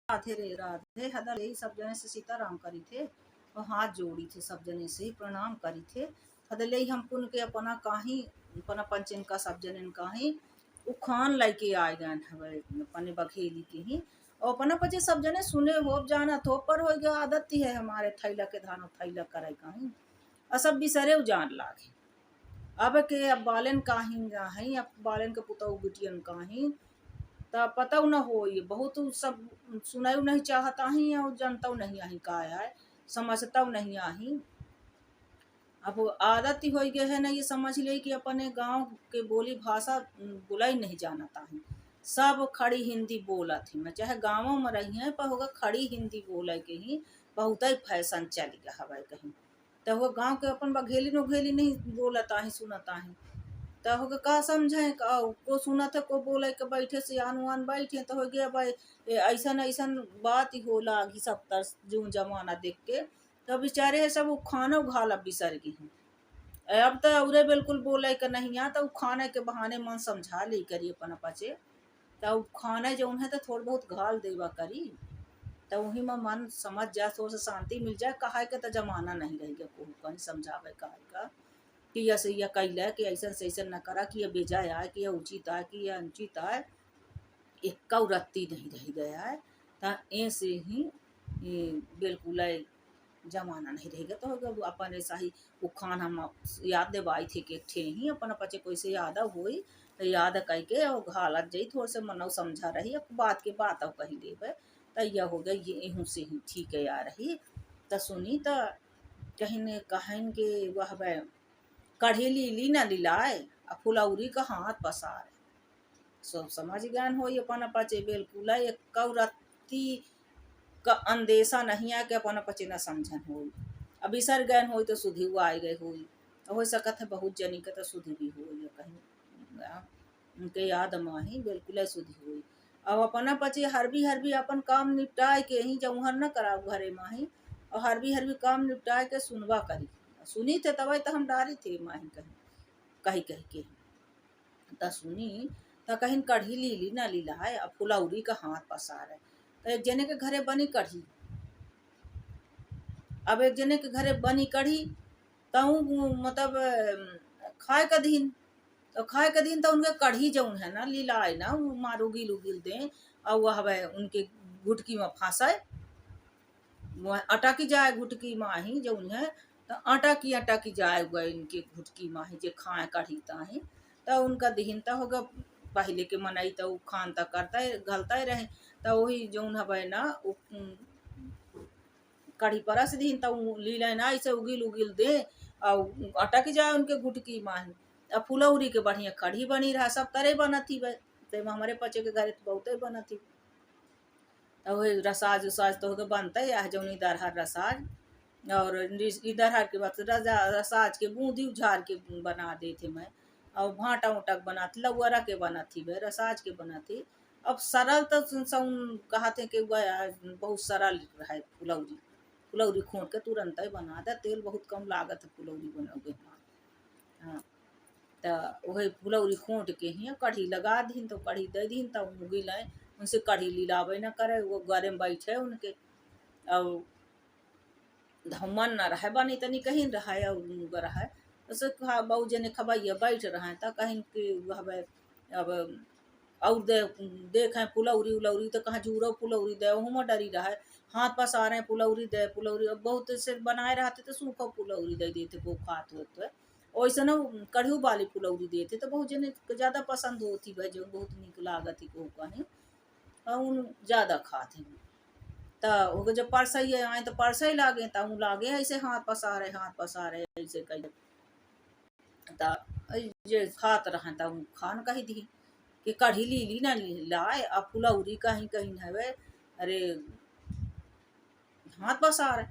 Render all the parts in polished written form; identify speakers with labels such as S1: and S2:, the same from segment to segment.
S1: राधे रे राधे हदल यही सब जने से सीताराम करी थे और हाथ जोड़ी थे, सब जने से ही प्रणाम करी थे। हदल यही हम पुन के अपना काही अपना पंचन का सब जने काही उखान लेके आए गए हवे अपने बघेली के ही और अपना पचे सब जने सुने हो जाना थो पर हो गया आदत ही है हमारे थैला के धानो थैला करे काही और सब बिसरे जान लागे। अब के अब बालन काही है अब बालन के पुतौ बिटियन काही त पता न हो ये बहुत सब सुनायु नहीं चाहता ही और जानता नहीं आही का है समझता नहीं आही। अब आदत ही हो गए है ना ये समझ ले कि अपने गांव के बोली भाषा बोला ही नहीं जानता है, सब खड़ी हिंदी बोला थी मैं चाहे गाँवों में रही हैं पर होगा खड़ी हिंदी बोले के ही बहुत ही फैशन चल गया हवा कहीं तो वो गांव के अपन बघेली नोघेली नहीं बोलता है सुनता है तो हो का समझे को सुना था को बोले के बैठे से आन बैठे तो हो गया भाई ऐसा ऐसा बात ही हो लागी सब तरस जो जमाना देख के तो बेचारे सब खाना उघाला बिसर गए हैं। अब तो उरे बिल्कुल बोले के नहीं आ तो खाने के बहाने मन समझा ले करी अपन पचे तो खाने जो है तो थोड़ा बहुत घाल देवा करी तो वही में मन समझ जाए थोड़ा सा शांति मिल जाए कहा के तो जमाना नहीं रह गया को कहीं समझावे कहा का कि ऐसे या कैला कि ऐसा से ऐसा न करा कि यह बेजा है कि यह उचित है कि यह अनुचित है एक रत्ती नहीं रह गया है तो ऐसे ही बिल्कुल जमाना नहीं रहेगा तो होगा अपन ऐसा ही उखान हम याद देवाई थे कि ठे ही अपन पचे कोई से याद हुई तो याद कह के और घालत जाई थोड़ा से मनो समझा रही बात के बात अब कही देवे तो यह हो गया ये एहू से ही ठीक है आ रही तो सुनी तो कहीं ने कहन के वह कढ़ी ली न लिलाए आ फुलौरी का हाथ पसारे सब समझ ज्ञान हो अपन पचे बिल्कुल एक रत्ती का अंदेशा नहीं आ के अपन पचे न समझन हो अभी सर गैन हो तो सुधी हुआ आए गए हो हो सकत है बहुत जनी के तो सुधी भी हो कहीं उनके याद माही बिल्कुल सुधी हुई अब अपना पचे हर भी अपन काम निपटाए के ही जौहर न कराओ घरे माही और हर भी काम निपटाए के सुनवा करी सुनी थे तब तो हम डारी थे माही कही के त सुनी तो कहीं कढ़ी ली ना लीला है अब फुलौरी का हाथ पसार है तो एक जने के घरे बनी कढ़ी अब एक जने के घरे बनी कढ़ी तऊ मतलब खाए का दिन तो उनके कढ़ी जो है ना लीलाए ना वो मारो गिल उगिल दे और वह उनके घुटकी में फांसे अटकी जाए घुटकी माही जो है तो अटकी जाए गए इनके घुटकी माही जे खाए कढ़ी ताही तो उनका दिहिनता होगा पहले के मनाई तो खान तक करता है घलता ही रहे तो वही जो है ना कढ़ी परस दिन तो लीला ना ऐसे उगिल उगिल दे और अटक जाए उनके घुटकी माही अब फुलौरी के बढ़िया कढ़ी बनी रहा सब तरह बना थी भाई हमारे पचे के घर बहुत बना थी तो वही रसाज उसाज तो बनता है जौन इधर हर रसाज और इधर हर के बाद रसाज के बूंदी उझार के बना देते मैं और भाटा उटक बनाती लौरा के बनाती भाई रसाज के बनाती अब सरल तो कहते कि बहुत सरल है फुलौरी खोट के तुरंत ही बना दे तेल बहुत कम लागत है फुलौरी बनोगे हाँ तो वही फुलौरी खोट के ही कढ़ी लगा दीन तो कढ़ी दे दीन तब मुगी लाए उनसे कढ़ी लीलावे न करे वो घरे में बैठे उनके और धमन न रहे बनी तनी कहीं रहा रहा उसे बहु जने खबाइया बैठ रहे तो कहीं कि अब और देखें फुलौरी उलौरी तो कहाँ जूरो फुलौरी दे वह डरी रहा है हाथ पसारे हैं फुलौरी दे फुलौरी बहुत से बनाए रहते तो सूखा फुलौरी दे देते वो खात होते वैसे न कढ़ी वाली फुलौरी देते तो बहुत जने ज़्यादा पसंद होती भाई जो बहुत निक लागत ही को कहीं उन ज़्यादा खाते हैं तो जब परसई आए तो परसई लागे तो लागे ऐसे हाथ पसारे ऐसे कही जे खात रहे तब खान कही दी कि कढ़ी ली ना लाए अब फुलौरी कहीं कहीं है अरे हाथ पसार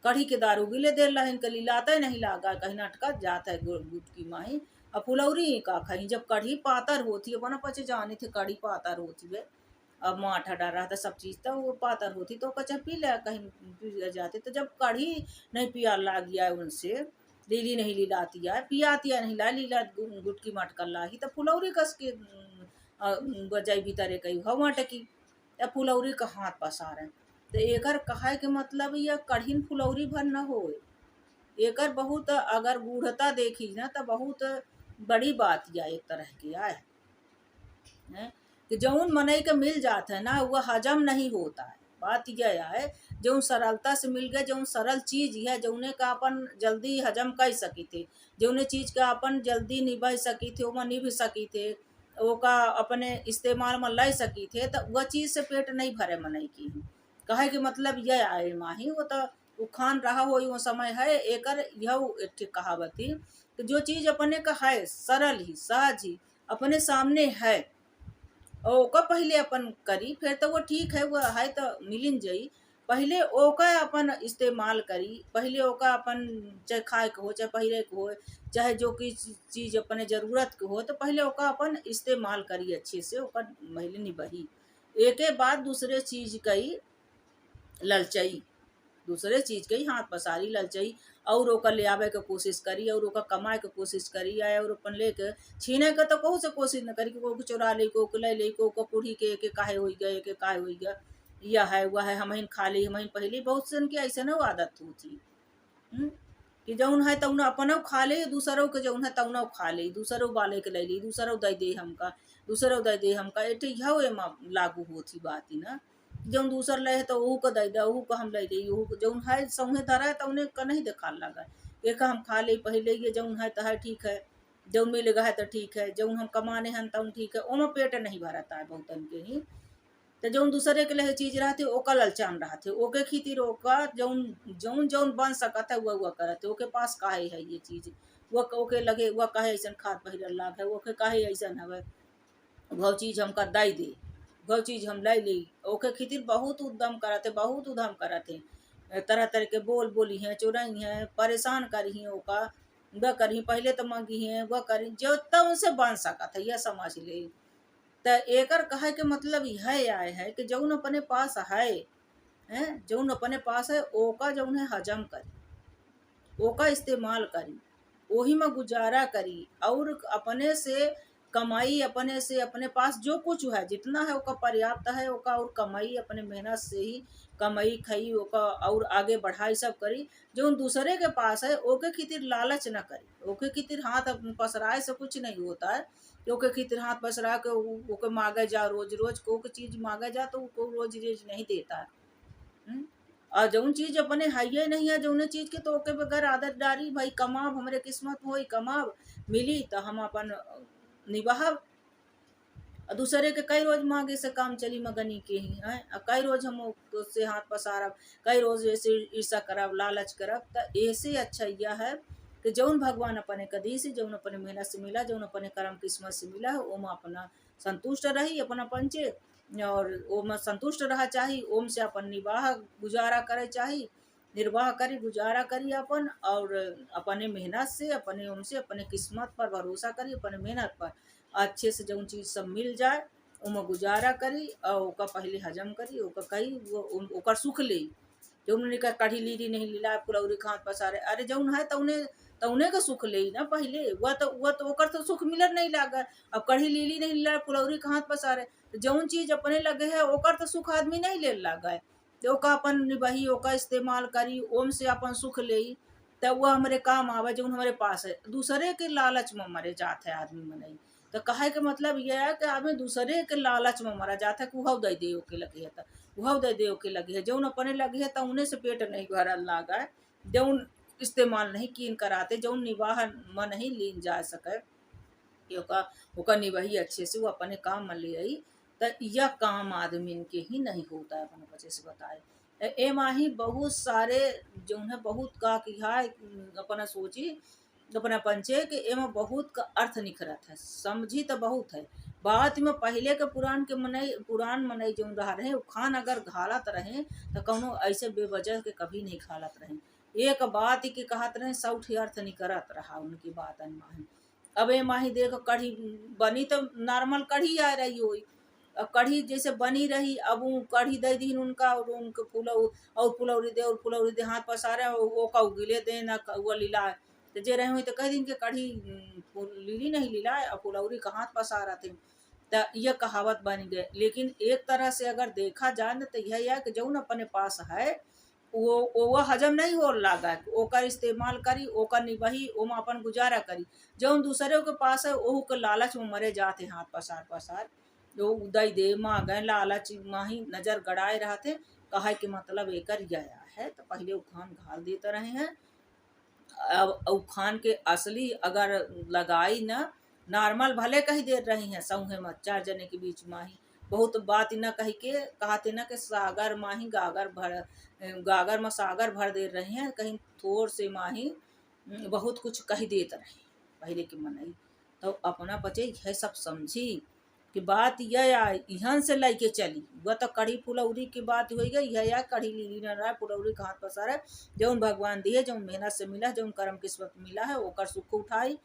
S1: कढ़ी के दारू गिले देर लहन के लाता ही नहीं लागा कहीं नटका जाता है गुट की माही अब फुलौरी का कहीं जब कढ़ी पातर होती है बना पचे जाने थे कढ़ी पातर होती है अब माठा डाल रहा था सब चीज़ तो वो पातर होती तो कच्चा पी ले कहीं पी जाते तो जब कढ़ी नहीं पिया ला गया उनसे लीली नहीं लीलाती है पियाती है नहीं ला लीला गुटकी मटकर ला ही तो फुलौरी कस के बजाई भी तरह कही हवा टकी या फुलौरी का हाथ पसारे। तो एकर कहे के मतलब ये कढ़िन फुलौरी भर न होए। एकर बहुत अगर गूढ़ता देखी ना तो बहुत बड़ी बात या एक तरह की आए हैं कि जौन मनई के मिल जात है ना वह हजम नहीं होता है। बात यह है जौन सरलता से मिल गए, जौन सरल चीज है जौने का अपन जल्दी हजम कर सकी थे, जौने चीज का अपन जल्दी निभा सकी थे ओमा निभ सकी थे, ओका अपने इस्तेमाल में लै सकी थे, तो वह चीज से पेट नहीं भरे मनई की। कहे के मतलब यह आए माही वो तो उखान रहा हो वो समय है। एकर यह एक ठे कहावत थी कि जो चीज अपने का है सरल ही सहज ही अपने सामने है और ओका पहले अपन करी फिर तो वो ठीक है, वो है तो मिलिन जाई। पहले ओका अपन इस्तेमाल करी, पहले ओका अपन चाहे खाए के हो चाहे पहिरे के हो चाहे जो कि चीज अपने जरूरत के हो तो पहले ओका अपन इस्तेमाल करी अच्छे से ओका पहले निबही। एके बाद दूसरे चीज कई ललचई, दूसरे चीज के ही हाथ पसारी ललचई और ओकर ले आवे के कोशिश करी और ओकर कमाए के कोशिश करी आए और अपन लेके छीने के तो कहू से कोशिश न करी कि को चुरा ले को ले ले को पूढ़ी के काहे होई गए के काहे होई गया यह है वह है हमहिन खा ली हमहिन पहले बहुत सन की ऐसे न आदत होती। कि जौन है तौन अपनौ खा ले दूसरों के जौन है तौन खा ले दूसरों बाले के ले ली दूसरों दे हमका दूसरों दे हमका एटे यह एमा लागू होती बात ही ना। जौन दूसर ले है तो ओहू को दे ओहू को हम ले दी ओहू को जौन है सौहे धरा है तौने का नहीं देखा लगा एक हम खा ले पहले ये जौन है तो है ठीक है, जौन मिलेगा है तो ठीक है, जौन हम कमाने हैं तौन ठीक है ओमा पेट नहीं भरता है बहुतन के ही। तो जौन दूसरे के लिए चीज रहते ओका ललचान रहते ओके खीतिर ओका जौन जौन जौन बन सकत है वह करते ओके पास काहे है ये चीज वह ओके लगे वह काहे ऐसा खाद पहिरल लाग है ओके काहे ऐसा हवे वह चीज हमका दई दे वह चीज हम लै ली ओके खीतिर बहुत उद्यम करते बहुत उद्यम करते तरह तरह के बोल बोली हैं चुराई हैं परेशान करी हैं ओका वह करी पहले तो मंगी हैं वह करी जो तब उनसे बन सकत है यह समझ ले। तो एकर कहे के मतलब यह आए है कि जौन अपने पास है हैं जौन अपने पास है ओका जौन है हजम करी ओका इस्तेमाल करी वही में गुजारा करी और अपने से कमाई अपने से अपने पास जो कुछ है जितना है ओका पर्याप्त है ओका और कमाई अपने मेहनत से ही कमाई खाई ओका और आगे बढ़ाई सब करी। जो दूसरे के पास है ओके खीतिर लालच न करी ओके खीतिर हाथ पसराए से कुछ नहीं होता है कि ओके खीतिर हाथ पसरा के ओके मांगे जा रोज रोज को चीज मांगे जा तो वो रोज रोज नहीं देता है। और जौन चीज अपने है नहीं है जौन चीज के तो ओके बगैर आदत डारी भाई कमाब हमरे किस्मत में होई कमाब मिली तो हम अपन निभाव दूसरे के कई रोज मांगे से काम चली मगनी के ही है कई रोज हम से हाथ पसारब कई रोज ऐसे ईर्षा करब लालच करब तो ऐसे अच्छा यह है कि जौन भगवान अपने कदी से जौन अपने मेहनत से मिला जौन अपने कर्म किस्मत से मिला है ओम अपना संतुष्ट रही अपना पंचे और ओम संतुष्ट रहा चाहिए ओम से अपन निवाह गुजारा करे चाहिए निर्वाह करी गुजारा करी अपन और अपने मेहनत से अपने ओम से अपने किस्मत पर भरोसा करी अपने मेहनत पर अच्छे से जौन चीज सब मिल जाए ओमा गुजारा करी और ओका पहले हजम करी ओका कही वो ओकर सुख ले जो उन्होंने कहा कढ़ी लीरी नहीं लीला पुलौरी खात पसारे अरे जौन है तौने तौने का सुख ले ना पहले वह तो ओकर तो सुख मिलर नहीं लागा। अब कढ़ी लीली नहीं लीला पुलौरी खात पसारे तो जौन चीज अपने लगे है ओकर तो सुख आदमी नहीं ले लागा है तो ओका अपन निभाही ओका इस्तेमाल करी ओम से अपन सुख ले तब वह हमारे काम आवे जो हमारे पास है। दूसरे के लालच में मरे जात है आदमी में नहीं तो कहे के मतलब यह है कि आदमी दूसरे के लालच में मरा जाता है कि वह दे दे के लगे है वह दे दे के लगे है जौन अपने लगे है तो उन्हें से पेट नहीं भरल लागा है जौन इस्तेमाल नहीं कीन कराते जौन निवाह में नहीं लीन जा सके कि ओका निभाही अच्छे से वो अपने काम में ले आई तो यह काम आदमी के ही नहीं होता है अपने बच्चे से बताए ए माही बहुत सारे जो है बहुत का कि है अपना सोची अपना पंचे कि एमा बहुत का अर्थ निखरत है समझी तो बहुत है बात में पहले के पुरान मनई जो रहा रहे खान अगर घालत रहे तो कौनो ऐसे बेवजह के कभी नहीं खालत रहे एक बात ही के कहत रहे सौठ अर्थ निकरत रहा उनकी बात माही। अब ए माही देखो कढ़ी बनी तो नॉर्मल कढ़ी आ रही हुई अब कढ़ी जैसे बनी रही अब वो कढ़ी दे दी उनका और उनके फुलौरी दे हाथ पसारे वो का गिले दे ना वो लीला तो जे रहे हुई तो कह दिन के कढ़ी लीली नहीं लीला और फुलौरी का हाथ पसारा थे तो यह कहावत बन गए। लेकिन एक तरह से अगर देखा जाए न तो यह है कि जौन अपने पास है वो हजम नहीं हो लागा, ओकर इस्तेमाल करी, ओकर निभाही, ओमा अपन गुजारा करी। जौन दूसरे के पास है ओहू के लालच में मरे जाते हाथ पसार पसार, जो उदय दे मांगे लालच माही नजर गड़ाए रहते। कहे के मतलब एकर यह है तो पहले उखान घाल देते रहे हैं। अब उखान के असली अगर लगाई न नॉर्मल भले कही दे रही हैं सौहे मत चार जने के बीच माही, बहुत बात न कही के कहते न कि सागर माही गागर में सागर भर दे रहे हैं, कहीं थोड़ से माही बहुत कुछ कही देते रहे पहले के मनई। तो अपना बचे यह सब समझी कि बात यह आई इहन से लेके चली। वह तो कढ़ी फुलौरी की बात हो गई, यह या कढ़ी लीली न रहा फुलौरी का हाथ पसारा। जौन भगवान दिए जौन मेहनत से मिला जौन कर्म किस्मत मिला है ओकर सुख उठाई,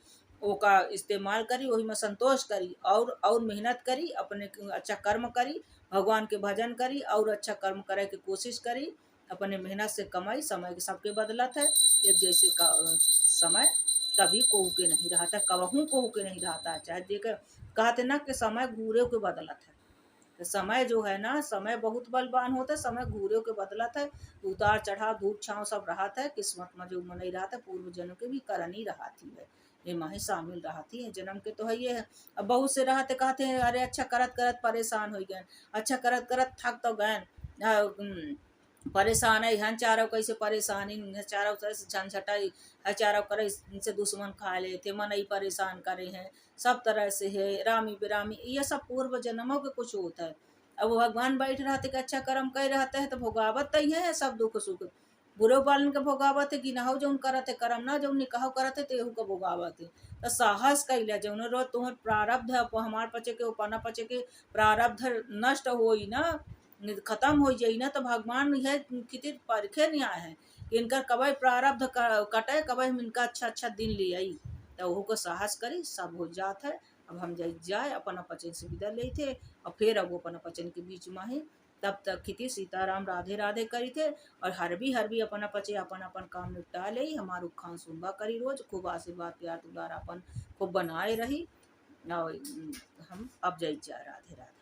S1: ओका इस्तेमाल करी, वही में संतोष करी और मेहनत करी, अपने अच्छा कर्म करी, भगवान के भजन करी और अच्छा कर्म करे की कोशिश करी। अपने मेहनत से कमाई, समय के सबके बदलत है। एक जैसे का समय कभी कोहू के नहीं रहता, कबहू कोहू के नहीं रहता है। चाहे देख कहते ना कि समय घूरे के बदलत है। तो समय जो है ना, समय बहुत बलवान होता है, समय घूरे के बदलत है। उतार चढ़ाव धूप छाँव सब रहत है, किस्मत में जो नहीं रहता पूर्व जन्म के भी करनी रहती है, ये माही शामिल रहती है। जन्म के तो है ये है। अब बहुत से रहते कहते हैं अरे अच्छा करत करत परेशान हो गए, अच्छा करत करत थक तो गए, परेशान है हन चारों कैसे परेशानी चारों तरह से झंझटाई है, चारों करे इनसे दुश्मन खा ले थे मन ही परेशान करे हैं, सब तरह से है रामी बिरामी, ये सब पूर्व जन्मों के कुछ होता है। अब भगवान बैठ रहते कि अच्छा कर्म कर रहते हैं तो भोगावत तई है सब दुख सुख। बुरे पालन के भोगावत है गिनाहो जौन करते कर्म ना जौन निकाहो करते तेहू का भोगावत है। तो साहस कैला जौन रो तुम्हें प्रारब्ध हमार पचे के उपना पचे के प्रारब्ध नष्ट होई ना, खत्म हो जाई ना, तो भगवान यह कितनी परखे न्याय है कि इनका कबई प्रारब्ध कटे कबई इनका अच्छा अच्छा दिन ले आई। तो वह को साहस करी सब हो जात है। अब हम जाए अपन पचन से विदा ले थे और फिर अब वो अपन पचन के बीच में ही तब तक किति सीताराम राधे राधे करी थे। और हर भी अपन पचे अपन अपन काम निपटा ले। हमारू खान सुनबा करी रोज खूब आशीर्वाद प्यार दुलार अपन खूब बनाए रही। और हम अब जाए राधे राधे।